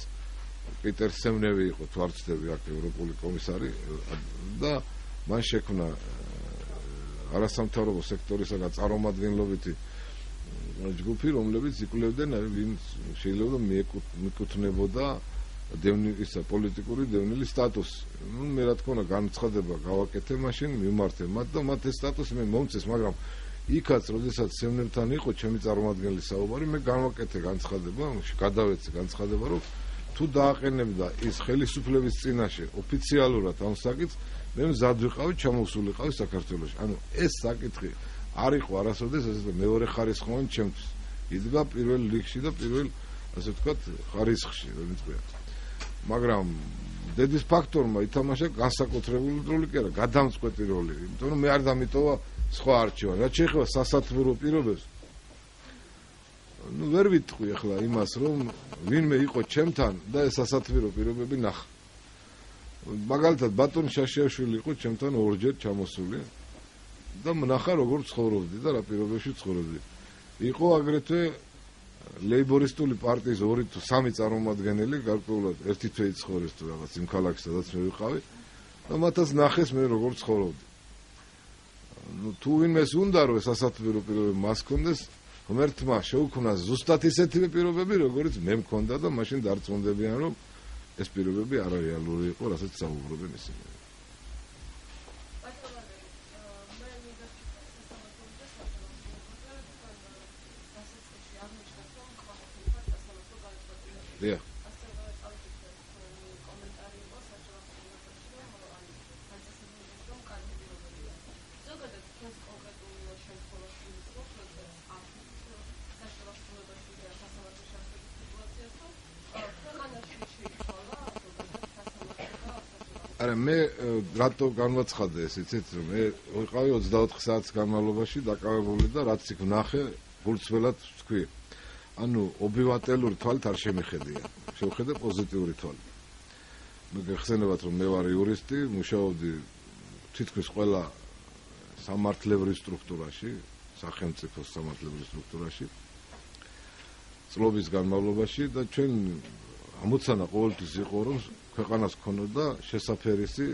პიტერ სემნევი იყო, თუ არ ვცდები, აქ ევროპული კომისარი და მან შექმნა არასამთავრობო სექტორისაგან წარმომადგენლობითი ჯგუფი, რომლებიც იკვლევდნენ, ვინ შეიძლება მიეკუთვნებოდა პოლიტიკური დევნილის სტატუსი. მე რა თქმა უნდა განცხადება გავაკეთე მაშინ, მიმართე მათ და მათ ეს სტატუსი მე მომწეს, მაგრამ იქაც, როდესაც სემნებთან იყო ჩემი წარმომადგენლის საუბარი, მე განვაკეთე განცხადება, გადავეცე განცხადება, რომ თუ დააყენებდა ის ხელისუფლების წინაშე ოფიციალურად ამ საკითხს, მე მზად ვიყავი ჩამოვსულიყავი საქართველოში. ანუ ეს საკითხი არ იყო არასოდეს ესე მეორე ხარისხოვანი ჩემთვის. იდგა პირველ რიგში და პირველ, ასე ვთქვათ, ხარისხში, რომ იწვია. მაგრამ დედის ფაქტორმა ითამაშა განსაკუთრებული როლი, კი არა, გადამწყვეტი როლი, იმიტომ რომ მე არ დამიტოვა სხვა არჩევანი. რაც შეეხება სასათბურო პირობებს, ვერ ვიტყვი ახლა იმას, რომ ვინმე იყო ჩემთან და ეს სასათბურო პირობები ნახა. მაგალითად, ბატონ შაშიაშვილი იყო ჩემთან ორჯერ ჩამოსული და ნახა როგორ ცხოვრობდი და რა პირობებში ცხოვრობდი. იყო აგრეთვე ლეიბორისტული პარტიის 2 თუ 3 წარმომადგენელი, გარკვეულად ერთი თვე იცხოვრეს თუ რაღაც იმ ქალაქში, სადაც მე ვიყავი და მათაც ნახეს მე როგორ ცხოვრობდი. თუ ვინმეს უნდა რომ სასათბურო პირობები მას ჰქონდეს, ღმერთმა შეუქმნა ზუსტად ისეთივე პირობები, როგორიც მე მქონდა და მაშინ დარწმუნდებიან, რომ ეს პირობები არარეალური იყო, რასაც საუბრობენ ისინი. Yeah. არა მე რატო განვაცხადე ეს იცით რომ მე ვიყავი 24 საათის განმავლობაში დაკავებული და რაც იქ ვნახე გულწრფელად ვთქვი ანუ ობივატელური თვალით არ შემიხედია შევხედე პოზიტიური თვალით მე გეხსენებათ რომ მე ვარ იურისტი მუშაობდი თითქმის ყველა სამართლებრივ სტრუქტურაში სახელმწიფოს სამართლებრივ სტრუქტურაში წლების განმავლობაში და ჩვენ ამოცანა ყოველთვის იყო, რომ ქვეყანას ქონოდა შესაფერისი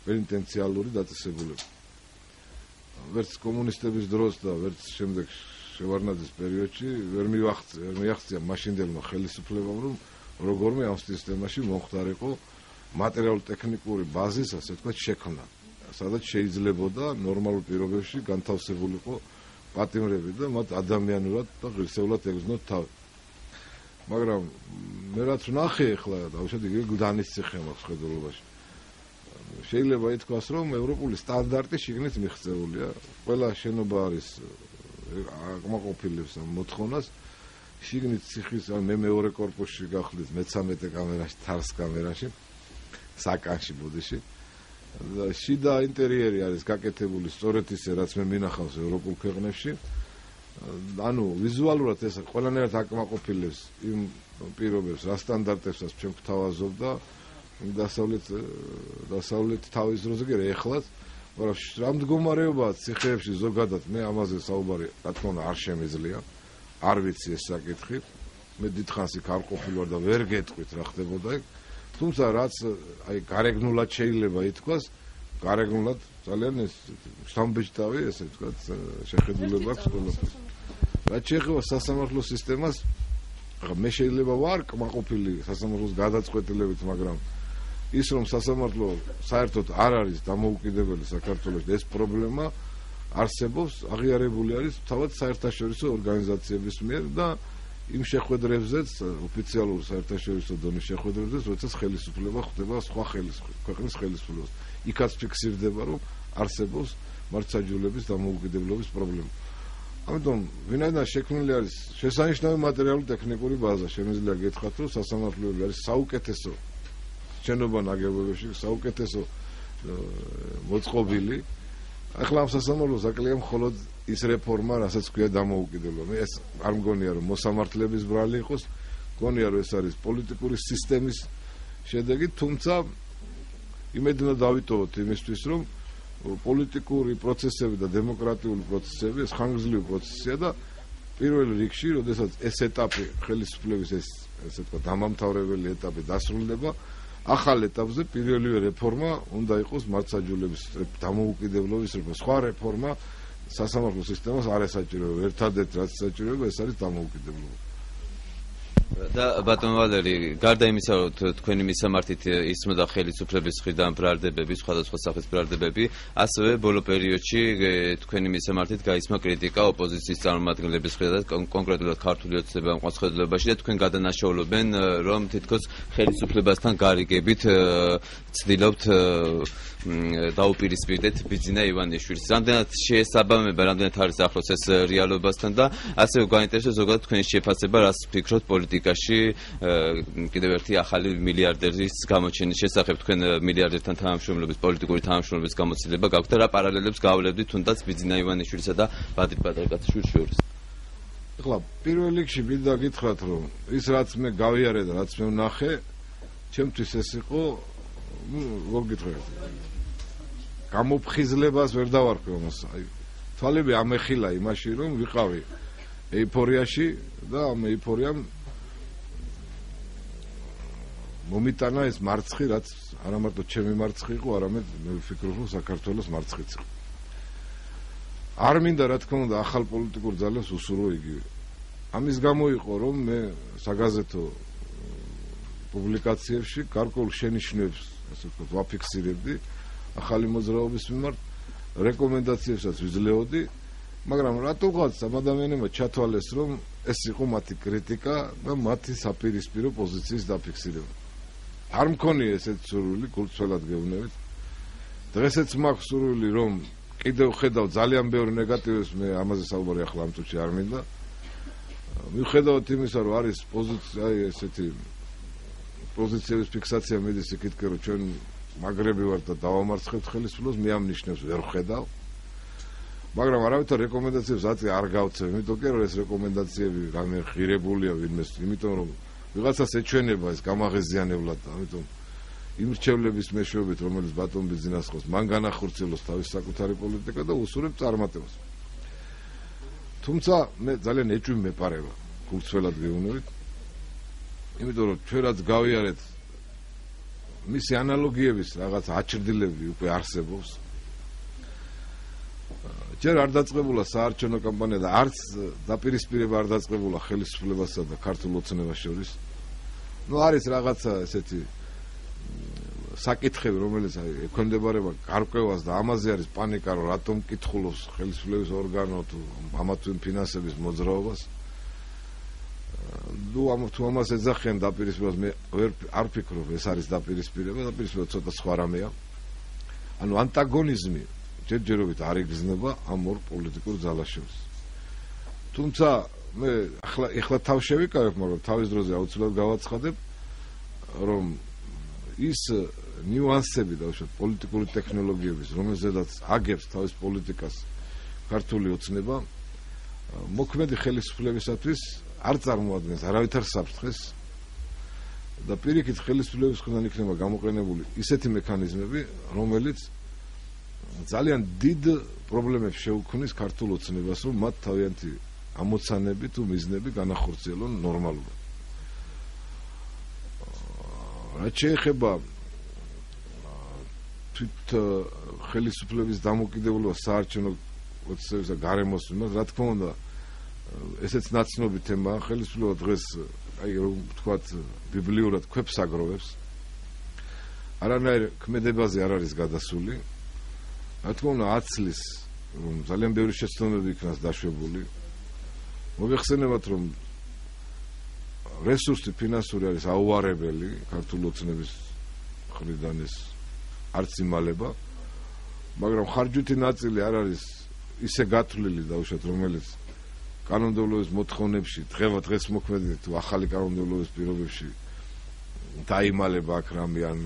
პენიტენციალური დაწესებულება. ვერც კომუნისტების დროს და ვერც შემდეგ შევარდნაძის პერიოდში ვერ მიაღწია მაშინდელმა ხელისუფლებამ, რომ როგორმე ამ სისტემაში მომხდარიყო მატერიალურ-ტექნიკური ბაზის, ასე ვთქვათ, შექმნა, სადაც შეიძლებოდა ნორმალურ პირობებში განთავსებულიყო პატიმრები და მათ ადამიანურად და ღირსეულად ეგზნოთ თავი. მაგრამ მე რაც ვნახე ახლა დავუშვათ იგი გუდანისციხე მაქვს ხედულობაში. შეიძლება ითქვას, რომ ევროპული სტანდარტი შიგნით მიღწეულია. ყველა შენობა არის აკმაყოფილებს ამ მოთხოვნას. შიგნით ციხის მე მეორე კორპუსში გახლდით მე-13 კამერაში, თარს კამერაში, საკანში ბუდიში. და შიდა ინტერიერი არის გაკეთებული სწორედ ისე, რაც მე მინახავს ევროპულ ქვეყნებში. ანუ ვიზუალურად ეს ყველანაირად აკმაყოფილებს იმ პირობებს, რა სტანდარტებსაც ჩვენ გვთავაზობ და დასავლეთ თავის დროზე კი ეხლაც, მაგრამ რა მდგომარეობაა ციხეებში ზოგადად მე ამაზე საუბარი რა თქმა უნდა არ შემიძლია. არ ვიცი ეს საკითხი. მე დიდხანს იქ არ ყოფილვარ და ვერ გეტყვით რა ხდებოდა იქ. თუმცა რაც აი გარეგნულად შეიძლება ითქვას, გარეგნულად ძალიან ეს შთამბეჭდავი, ესე ვთქვათ, შეხედულება აქვს ყველაფერს. რაც შეეხება სასამართლო სისტემას, მე შეიძლება ვარ კმაყოფილი სასამართლოს გადაწყვეტილებით, მაგრამ ის რომ სასამართლო საერთოდ არ არის დამოუკიდებელი საქართველოში, ეს პრობლემა არსებობს, აღიარებული არის თავად საერთაშორისო ორგანიზაციების მიერ და იმ შეხვედრებზეც, ოფიციალურ საერთაშორისო დონის შეხვედრებზეც, როდესაც ხელისუფლება ხდება სხვა ქვეყნის ხელისუფლებას. იქაც ფიქსირდება, რომ არსებობს მართლმსაჯულების დამოუკიდებლობის პრობლემა. ამიტომ ვინაიდან შექმნილი არის შესანიშნავი მატერიალურ-ტექნიკური ბაზა, შემიძლია გითხრათ, რომ სასამართლოები არის საუკეთესო შენობა ნაგებობებში, საუკეთესო მოწყობილი. ახლა ამ სასამართლოს აკლია მხოლოდ ის რეფორმა, რასაც ქვია დამოუკიდებლობა. მე ეს არ მგონია, რომ მოსამართლეების ბრალი იყოს, მგონია, რომ ეს არის პოლიტიკური სისტემის შედეგი, თუმცა იმედი უნდა დავიტოვოთ იმისთვის, რომ პოლიტიკური პროცესები და დემოკრატიული პროცესები ეს ხანგრძლივი პროცესია და პირველ რიგში, როდესაც ეს ეტაპი ხელისუფლების ესე ვთქვათ, დამამთავრებელი ეტაპი დასრულდება, ახალ ეტაპზე პირველივე რეფორმა უნდა იყოს მართლმსაჯულების დამოუკიდებლობის რეფორმა. სხვა რეფორმა სასამართლო სისტემას არ ესაჭიროება. ერთადერთი რაც ესაჭიროება, ეს არის დამოუკიდებლობა. და ბატონო ვალერი, გარდა იმისა, რომ თქვენი მისამართით ისმოდა ხელისუფლების მხრიდან ბრალდებები, სხვადასხვა სახის ბრალდებები, ასევე ბოლო პერიოდში თქვენი მისამართით გაისმა კრიტიკა ოპოზიციის წარმომადგენლების მხრიდან, კონკრეტულად ქართული ოცნებამ ყოფილობაში და თქვენ გადანაშაულებენ, რომ თითქოს ხელისუფლებასთან გარიგებით ცდილობთ დაუპირისპირდეთ ბიძინა ივანიშვილს. რამდენად შეესაბამება, რამდენად არის ახლოს ეს რეალობასთან და ასევე გაინტერესებს ზოგადად თქვენი შეფასება, რას ფიქრობთ პოლიტიკაში კიდევ ერთი ახალი მილიარდერის გამოჩენის შესახებ. თქვენ მილიარდერთან თანამშრომლობის, პოლიტიკური თანამშრომლობის გამოცდილება გაქვთ და რა პარალელებს გავლებდით თუნდაც ბიძინა ივანიშვილსა და ბადრი პატარკაციშვილის შორის. ახლა პირველ რიგში მინდა გითხრათ, რომ ის რაც მე გავიარე და რაც მე ვნახე, ჩემთვის ეს იყო, როგორ გითხრათ, გამოფხიზლებას ვერ დავარქვი ამას. აი თვალები ამეხილა იმაში, რომ ვიყავი ეიფორიაში და ამ ეიფორიამ მომიტანა ეს მარცხი, რაც არა მარტო ჩემი მარცხი იყო, არამედ მე ვფიქრობ, რომ საქართველოს მარცხიც იყო. არ მინდა რა თქმა უნდა ახალ პოლიტიკურ ძალებს უსურვო იგივე. ამის გამო იყო, რომ მე საგაზეთო პუბლიკაციებში გარკვეულ შენიშვნებს, ასე ვთქვათ, ვაფიქსირებდი ახალი მოძრაობის მიმართ, რეკომენდაციებსაც ვიძლეოდი, მაგრამ რატოღაც ამ ადამიანებმა ჩათვალეს, რომ ეს იყო მათი კრიტიკა და მათი საპირისპირო პოზიციის დაფიქსირება. არ მქონია ესეთ სურვილი, გულწრფელად გეუბნებით. დღესაც მაქვს სურვილი, რომ კიდევ ხედავ ძალიან ბევრ ნეგატივებს, მე ამაზე საუბარი ახლა ამ წუთში არ მინდა. მიუხედავად იმისა, რომ არის პოზიცია, აი ესეთი პოზიციების ფიქსაცია მიდის იქითკენ, რომ ჩვენ მაგრები ვართ და დავამარცხებთ ხელისუფლებას, მე ამ ნიშნებს ვერ ვხედავ. მაგრამ არავითარ რეკომენდაციებს აწი არ გავცემ, იმიტომ რომ ეს რეკომენდაციები რამე ღირებულია ვინმეს, იმიტომ რომ ვიღაცას ეჩვენება ეს გამაღეზიანებლად, ამიტომ იმ რჩევლების მეშვეობით, რომელიც ბატონ ბიძინას ხოს, მან განახორციელოს თავის საკუთარი პოლიტიკა და უსურვებს წარმატებას. თუმცა მე ძალიან ეჭვი მეპარება, გულწრფელად გეუბნებით. იმიტომ რომ ჩვენ რაც გავიარეთ მისი ანალოგიების რაღაც აჩრდილები უკვე არსებობს. ჯერ არ დაწყებულა საარჩევნო კამპანია და არც დაპირისპირება არ დაწყებულა ხელისუფლებასა და ქართულ ოცნებას შორის. არის რაღაცა ესეთი საკითხები, რომელიც ექვემდებარება გარკვევას და ამაზე არის პანიკა, რომ რატომ კითხულობს ხელისუფლების ორგანო თუ ამა თუ იმ ფინანსების მოძრაობას. თუ ამას ეძახიან დაპირისპირებას, მე არ ვფიქრობ, ეს არის დაპირისპირება, დაპირისპირება ცოტა სხვა რამეა. ანუ ანტაგონიზმი ჯერჯერობით არ იგრძნობა ამ ორ პოლიტიკურ ძალას შორის. თუმცა მე ახლა თავ შევიკავებ, მაგრამ თავის დროზე აუცილებლად გავაცხადებ, რომ ის ნიუანსები და უშუალოდ პოლიტიკური ტექნოლოგიების, რომელზედაც აგებს თავის პოლიტიკას ქართული ოცნება, მოქმედი ხელისუფლებისათვის არ წარმოადგენს არავითარ საფრთხეს და პირიქით ხელისუფლების მხრიდან იქნება გამოყენებული ისეთი მექანიზმები, რომელიც ძალიან დიდ პრობლემებს შეუქმნის ქართულ ოცნებას, რომ მათ თავიანთი ამოცანები თუ მიზნები განახორციელონ ნორმალურად. რაც შეეხება თვით ხელისუფლების დამოკიდებულება საარჩევნო პროცესების და გარემოს მიმართ, რა თქმა უნდა, ესეც ნაცნობი თემაა. ხელისუფლება დღეს, რომ ვთქვათ, ბიბლიურად ქვებს აგროვებს. არანაირ ქმედებაზე არ არის გადასული. რა თქმა უნდა, აცლის, რომ ძალიან ბევრი შეცდომები იქნას დაშვებული. მოგეხსენებათ, რომ რესურსი ფინანსური არის აუარებელი ქართული ოცნების მხრიდან ეს არც იმალება, მაგრამ ხარჯვითი ნაწილი არ არის ისე გათვლილი დაუშვათ, რომელიც კანონმდებლობის მოთხოვნებში დღეს მოქმედი თუ ახალი კანონმდებლობის პირობებში დაიმალება აქ რამე ან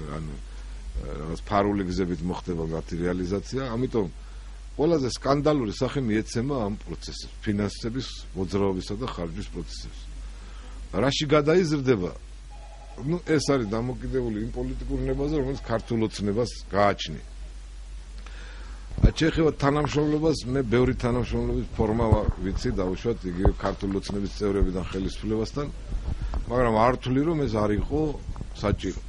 რაღაც ფარული გზებით მოხდება მათი რეალიზაცია. ამიტომ ყველაზე სკანდალური სახე მიეცემა ამ პროცესს, ფინანსების მოძრაობისა და ხარჯვის პროცესებს. რაში გადაიზრდება? ეს არის დამოკიდებული იმ პოლიტიკურ ნებაზე, რომელიც ქართულ ოცნებას გააჩნია. შეეხება თანამშრომლობას, მე ბევრი თანამშრომლობის ფორმა ვიცი, დაუშვათ იგივე ქართული ოცნების წევრებიდან ხელისუფლებასთან, მაგრამ არ ვთვლი, რომ ეს არ იყო საჭირო.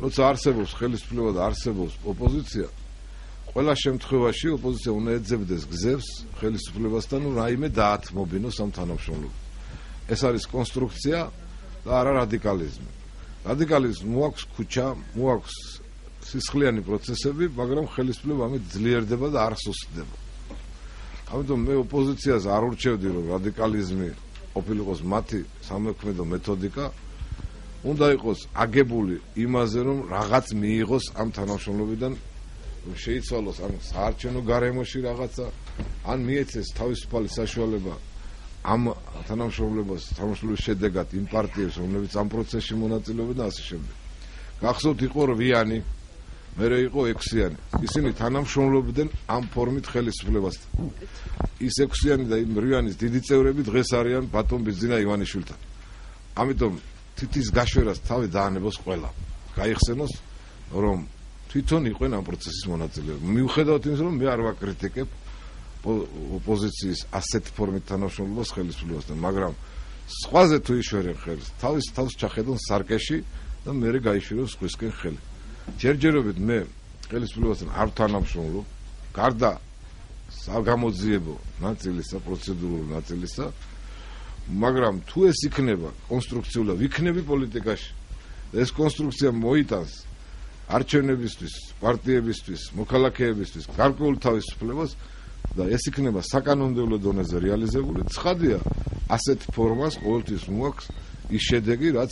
როცა არსებობს ხელისუფლება და არსებობს ოპოზიცია, ყველა შემთხვევაში ოპოზიცია უნდა ეძებდეს გზებს ხელისუფლებასთან, რაიმე დაათმობინოს ამ თანამშრომლობას. ეს არის კონსტრუქცია და არა რადიკალიზმი. რადიკალიზმი მოაქვს ქუჩა, მოაქვს სისხლიანი პროცესები, მაგრამ ხელისუფლება ამით ძლიერდება და არ სუსტდება. ამიტომ მე ოპოზიციას არ ურჩევდი, რომ რადიკალიზმი ყოფილიყოს მათი სამოქმედო მეთოდიკა, უნდა იყოს აგებული იმაზე, რომ რაღაც მიიღოს ამ თანამშრომლობიდან, რომ შეიცვალოს ამ საარჩევნო გარემოში რაღაცა, ან მიეცეს თავისუფალი საშუალება ამ თანამშრომლობის შედეგად იმ პარტიებს, რომლებიც ამ პროცესში მონაწილეობენ და ასე შემდეგ. გახსოვთ, იყო 8-იანი, მერე იყო 6-იანი. ისინი თანამშრომლობდნენ ამ ფორმით ხელისუფლებასთან. ის 6-იანი და იმ 8-яნის დიდი წევრები დღეს არიან ბატონ ბიძინა ივანიშვილთან. ამიტომ თითის გაშვერას თავი დაანებოს ყველა. გაიხსენოს, რომ თვითონ იყვნენ ამ პროცესის მონაწილეები. მიუხედავად იმისა, რომ მე არ ვაკრიტიკებ ოპოზიციის ასეთ ფორმით თანამშრომლობას ხელისუფლებასთან, მაგრამ სხვაზე თუ იშვერენ ხელს, თავის თავს ჩახედონ სარკეში და მერე გაიშვიროს სხვისკენ ხელი. ჯერჯერობით მე ხელისუფლებასთან არ თანამშრომლობ, გარდა საგამოძიებო ნაწილისა, პროცედურული ნაწილისა, მაგრამ თუ ეს იქნება კონსტრუქციული, ვიქნები პოლიტიკაში და ეს კონსტრუქცია მოიტანს არჩევნებისთვის, პარტიებისთვის, მოქალაქეებისთვის გარკვეულ თავისუფლებას და ეს იქნება საკანონმდებლო დონეზე რეალიზებული, ცხადია, ასეთ ფორმას ყოველთვის მოაქვს ის შედეგი, რაც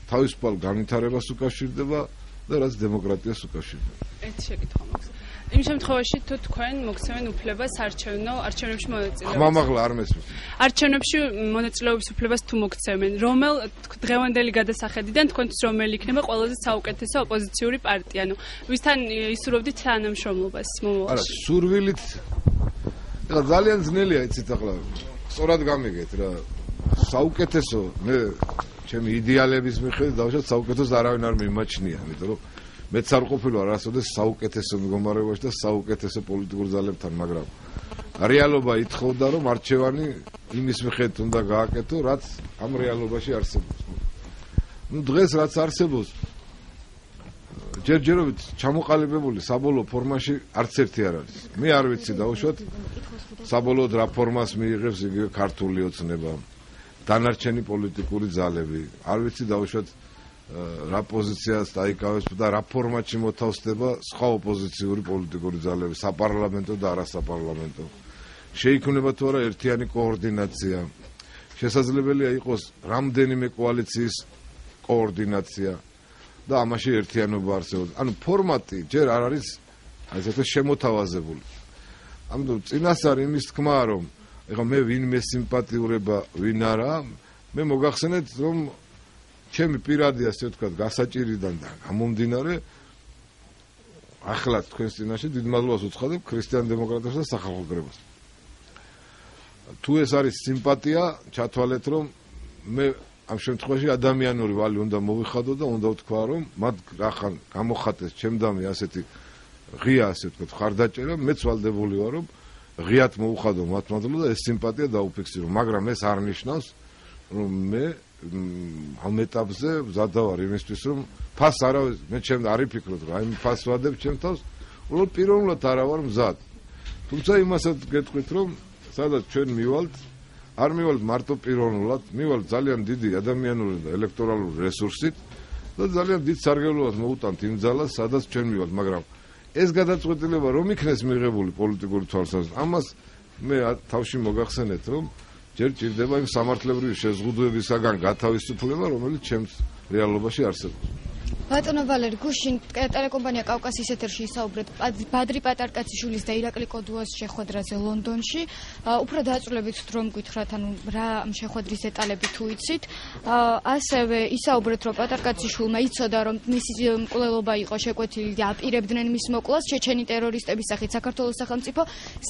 თავისუფალ განვითარებას უკავშირდება და რაც დემოკრატიას უკავშირდება. ერთი შეკითხვა მაქვს. იმ შემთხვევაში თუ თქვენ მოგცემენ უფლებას არჩევნებში მონაწილეობას. მამაღლა არ მესმის. არჩევნებში მონაწილეობის უფლებას თუ მოგცემენ, რომელ დღევანდელი გადასახედიდან თქვენთვის რომელი იქნება ყველაზე საუკეთესო ოპოზიციური პარტია? ანუ ვისთან ისურვებდით თანამშრომლობას მომავალში? არა, სურვილით ეხლა ძალიან ძნელია, იცით ახლა სწორად გამიგეთ რა. საუკეთესო მე ჩემი იდეალების მიხედვით დავუშვათ საუკეთესოს არავინ არ მიმაჩნია, იმიტომ რომ მეც არ ყოფილი ვარ არასოდეს საუკეთესო მდგომარეობაში და საუკეთესო პოლიტიკურ ძალებთან, მაგრამ რეალობა ითხოვდა, რომ არჩევანი იმის მიხედვით უნდა გააკეთო, რაც ამ რეალობაში არსებობს. დღეს რაც არსებობს ჯერჯერობით ჩამოყალიბებული საბოლოო ფორმაში არც ერთი არ არის. მე არ ვიცი დაუშვათ საბოლოოდ რა ფორმას მიიღებს იგივე ქართული ოცნება, დანარჩენი პოლიტიკური ძალები. არ ვიცი დაუშვათ რა პოზიციას დაიკავებს და რა ფორმატში მოთავსდება სხვა ოპოზიციური პოლიტიკური ძალები, საპარლამენტო და არასაპარლამენტო. შეიქმნება თუ არა ერთიანი კოორდინაცია. შესაძლებელია იყოს რამდენიმე კოალიციის კოორდინაცია და ამაში ერთიანობა არსებობს. ანუ ფორმატი ჯერ არ არის ასეთი შემოთავაზებული. ამიტომ წინასწარ იმის თქმა, რომ ეხლა მე ვინმე სიმპათიურება, ვინ არა, მე მოგახსენეთ, რომ ჩემი პირადი ასე ვთქვათ, გასაჭირიდან და გამომდინარე ახლა თქვენს წინაშე დიდ მადლობას უცხადებ ქრისტიან დემოკრატიას და სახალხო კრებას. თუ ეს არის სიმპათია, ჩათვალეთ, რომ მე ამ შემთხვევაში ადამიანური ვალი უნდა მოვიხადო და უნდა ვთქვა, რომ მათ რახან გამოხატეს ჩემდამი ასეთი ღია ასე ვთქვათ, ხარდაჭერა, მეც ვალდებული ვარ, რომ ღიად მოუხადო მათ მადლობა და ეს სიმპათია დაუფიქსირო, მაგრამ ეს არ ნიშნავს, რომ მე ამ ეტაპზე მზადავარ იმისთვის, რომ ფას არავის, მე ჩემ არ ვიფიქროთ, რომ აი ფას ვადებ ჩემ თავს, უბრალოდ პიროვნულად არა ვარ მზად. თუმცა იმასაც გეტყვით, რომ სადაც ჩვენ მივალთ, არ მივალთ მარტო პიროვნულად, მივალთ ძალიან დიდი ადამიანური და ელექტორალური რესურსით და ძალიან დიდ სარგებლობას მოუტანთ იმ ძალას, სადაც ჩვენ მივალთ, მაგრამ ეს გადაწყვეტილება რომ იქნეს მიღებული პოლიტიკური თვალსაზრისით, ამას მე თავში მოგახსენეთ, რომ ჯერ ჭირდება იმ სამართლებრივი შეზღუდვებისაგან გათავისუფლება, რომელიც ჩემს რეალობაში არსებობს. ბატონო ვალერი გუშინ ტელეკომპანია კავკასიის ეთერში ისაუბრეთ ბადრი პატარკაციშვილის და ირაკლი კოდუას შეხვედრაზე ლონდონში. უფრო დაწვრილებით რომ გითხრათ, ანუ რა შეხვედრის დეტალები თუ იცით. ასევე ისაუბრეთ, რომ პატარკაციშვილმა იცოდა, რომ მისი მკვლელობა იყო შეკვეთილი და აპირებდნენ მის მოკვლას ჩეჩენი ტერორისტების სახით საქართველოს სახელმწიფო.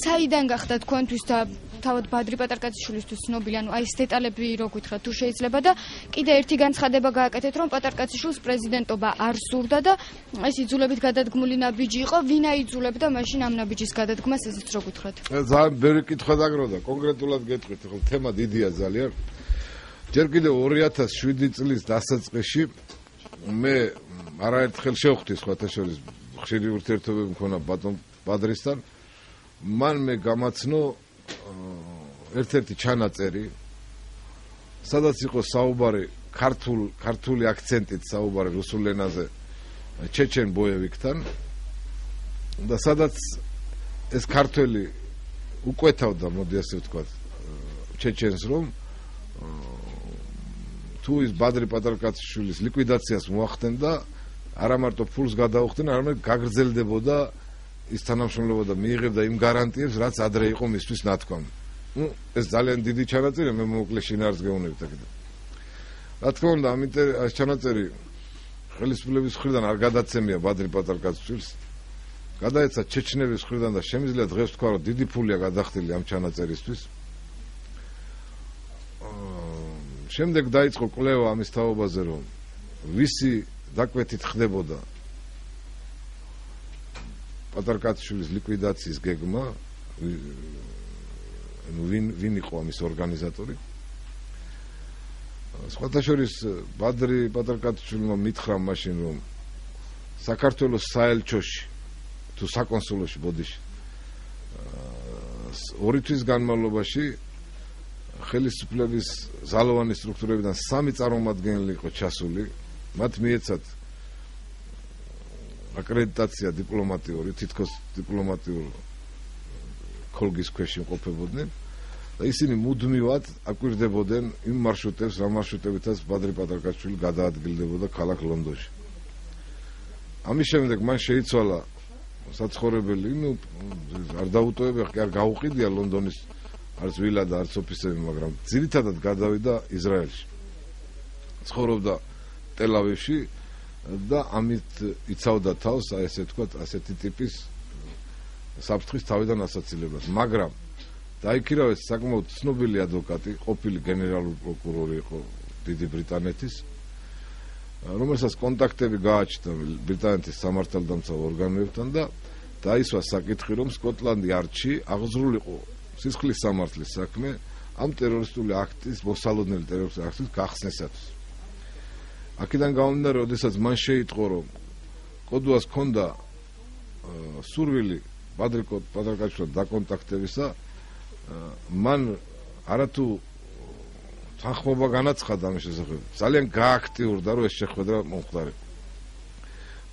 საიდან გახდა თქვენთვის და თავად ბადრი პატარკაციშვილისთვის ცნობილი, ანუ აი ეს დეტალები რო გითხრათ თუ შეიძლება და კიდე ერთი განცხადება გააკეთეთ, რომ პატარკაციშვილს პრეზიდენტობა არ სურდა და ეს იძულებით გადადგმული ნაბიჯი იყო, ვინ აიძულებდა მაშინ ამ ნაბიჯის გადადგმას, ესეც რო გითხრათ. ძალიან ბევრი კითხვა დაგროვდა, კონკრეტულად გეტყვით, ხო თემა დიდია ძალიან. ჯერ კიდევ 2007 წლის დასაწყისში მე არაერთხელ შევხვდი სხვათა შორის ხშირი ურთიერთობები მქონდა ბატონ ბადრისთან. მან მე გამაცნო ერთ-ერთი ჩანაწერი, სადაც იყო საუბარი ქართული აქცენტით საუბარი რუსულ ენაზე ჩეჩენ ბოევიკთან და სადაც ეს ქართველი უკვეთავდა, მოდი ასე ვთქვათ, ჩეჩენს, რომ თუ ის ბადრი პატარკაციშვილის ლიკვიდაციას მოახდენდა, არა მარტო ფულს გადაუხდენ, არამედ გაგრძელდებოდა ის თანამშრომლობა და მიიღებდა იმ გარანტიებს, რაც ადრე იყო მისთვის ნათქვამი. ეს ძალიან დიდი ჩანაწერი, მე მოკლე შინაარს გეუბნებით აქედან. რა თქმა უნდა, ამ ჩანაწერი ხელისუფლების მხრიდან არ გადაცემია ბადრი პატარკაციშვილს. გადაეცა ჩეჩნების მხრიდან და შემიძლია დღეს ვთქვა, რომ დიდი ფულია გადახდილი ამ ჩანაწერისთვის. შემდეგ დაიწყო კვლევა ამის თაობაზე, რომ ვისი დაკვეთით ხდებოდა პატარკაციშვილის ლიკვიდაციის გეგმა, ვინ იყო ამის ორგანიზატორი. სხვათა შორის ბადრი პატარკაციშვილმა მითხრა მაშინ, რომ საქართველოს საელჩოში თუ საკონსულოში ბოდიში 2 თვის განმავლობაში ხელისუფლების ზალოვანი სტრუქტურებიდან 3 წარმომადგენელი იყო ჩასული, მათ მიეცათ აკრედიტაცია დიპლომატიური, თითქოს დიპლომატიურ ქოლგის ქვეშ იმყოფებოდნენ და ისინი მუდმივად აკვირდებოდნენ იმ მარშრუტებს, რა მარშრუტებითაც ბადრი პატარკაშვილი გადაადგილდებოდა ქალაქ ლონდონში. ამის შემდეგ მან შეიცვალა საცხოვრებელი, არ დაუტოვებია, არ გაუყიდია ლონდონის არც ვილა და არც ოფისები, მაგრამ ძირითადად გადავიდა ისრაელში. ცხოვრობდა ტელ-ავივში და ამით იცავდა თავს, აი ესე ვთქვათ, ასეთი ტიპის საფრთხის თავიდან ასაცილებას. მაგრამ დაიქირავეს საკმაოდ ცნობილი ადვოკატი, ყოფილი გენერალური პროკურორი იყო დიდი ბრიტანეთის, რომელსაც კონტაქტები გააჩნდა ბრიტანეთის სამართალდამცავ ორგანოებთან და დაისვა საკითხი, რომ სკოტლანდი არტში აღზრულიყო სისხლის სამართლის საქმე ამ ტერორისტული აქტის, მოსალოდნელი ტერორისტული აქტის გახსნისათვის. აქედან გამომდინარე, როდესაც მან შეიტყო, რომ კოდუას ჰქონდა სურვილი პატრიკაჩვილთან დაკონტაქტებისა, მან არათუ თანხმობა განაცხადა ამის შესახებ. ძალიან გააქტიურდა, რომ ეს შეხვედრა მომხდარიყო.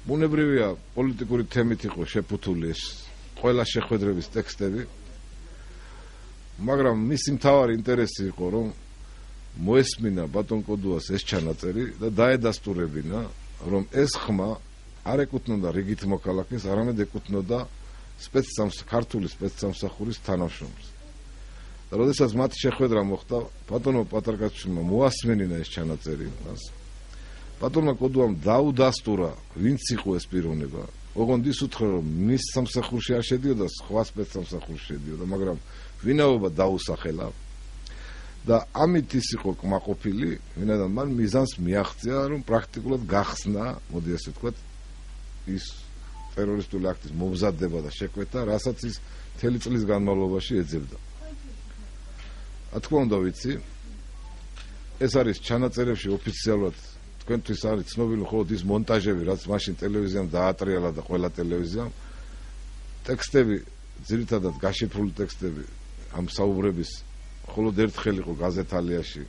ბუნებრივია, პოლიტიკური თემით იყო შეფუთული ეს ყველა შეხვედრების ტექსტები, მაგრამ მისი მთავარი ინტერესი იყო, რომ მოესმინა ბატონ კოდუას ეს ჩანაწერი და დაედასტურებინა, რომ ეს ხმა არ ეკუთვნოდა რიგით მოქალაქეს, არამედ ეკუთვნოდა ქართული სპეცსამსახურის თანამშრომლს. და როდესაც მათი შეხვედრა მოხდა, ბატონმა პატრიკაშვილმა მოასმენინა ეს ჩანაწერი მას. ბატონმა კოდუამ დაუდასტურა, ვინც იყო ეს პიროვნება. ოღონდ ის უთხრა, რომ მის სამსახურში არ შედიოდა, სხვა სპეცსამსახურში შედიოდა, მაგრამ ვინაობა დაუსახელა. და ამით ის იყო კმაყოფილი, ვინაიდან მან მიზანს მიაღწია, რომ პრაქტიკულად გახსნა, მოდი ასე ვთქვათ, ის ტერორისტული აქტის მომზადება და შეკვეთა, რასაც ის მთელი წლის განმავლობაში ეძებდა. რა თქმა უნდა ვიცი, ეს არის ჩანაწერებში ოფიციალურად თქვენთვის არის ცნობილი მხოლოდ ის მონტაჟები, რაც მაშინ ტელევიზიამ დაატრიალა და ყველა ტელევიზიამ. ტექსტები, ძირითადად გაშიფრული ტექსტები ამ საუბრების მხოლოდ ერთხელ იყო გაზეთ ალიაში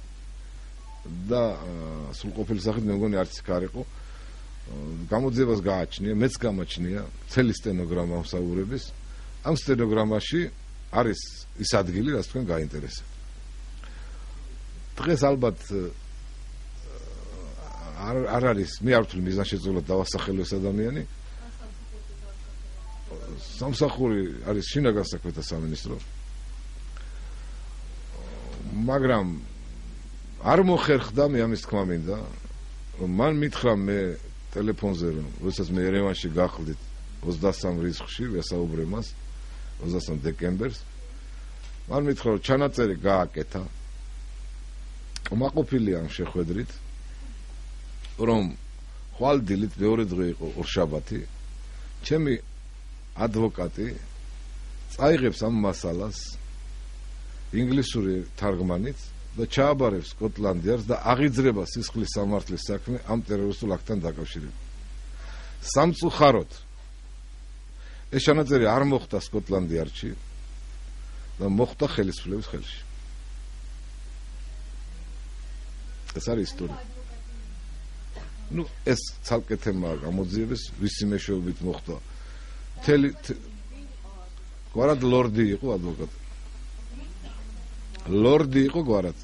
და სრულყოფილი სახით მე მგონი არც იქ არ იყო. გამოძიებას გააჩნია, მეც გამაჩნია მთელი სტენოგრამა ამ საუბრების. ამ სტენოგრამაში არის ის ადგილი, რაც თქვენ გაინტერესებთ. დღეს ალბათ არ არის, მე არ ვთვლი მიზანშეწონილად დავასახელო ეს ადამიანი. სამსახური არის შინაგან საქმეთა სამინისტრო. მაგრამ არ მოხერხდა, მე ამის თქმა მინდა, რომ მან მითხრა მე ტელეფონზე, რომ როდესაც მე ერევანში გახლდით 23 რიცხვში, ვესაუბრე მას 23 დეკემბერს, მან მითხრა, რომ ჩანაწერი გააკეთა. მაყოფილია ამ შეხვედრით, რომ ხვალ დილით მეორე დღე იყო ორშაბათი, ჩემი ადვოკატი წაიღებს ამ მასალას ინგლისური თარგმანით და ჩააბარებს სკოტლანდიარს და აღიძრება სისხლის სამართლის საქმე ამ ტერორისტულ აქტთან დაკავშირებით. სამწუხაროდ ეს ჩანაწერი არ მოხდა სკოტლანდიარში და მოხდა ხელისუფლების ხელში. ეს არის ისტორია. ეს ცალკე თემაა გამოძიების, ვისი მეშვეობით მოხდა. გვარად ლორდი იყო ადვოკატი. ლორდი იყო გვარად.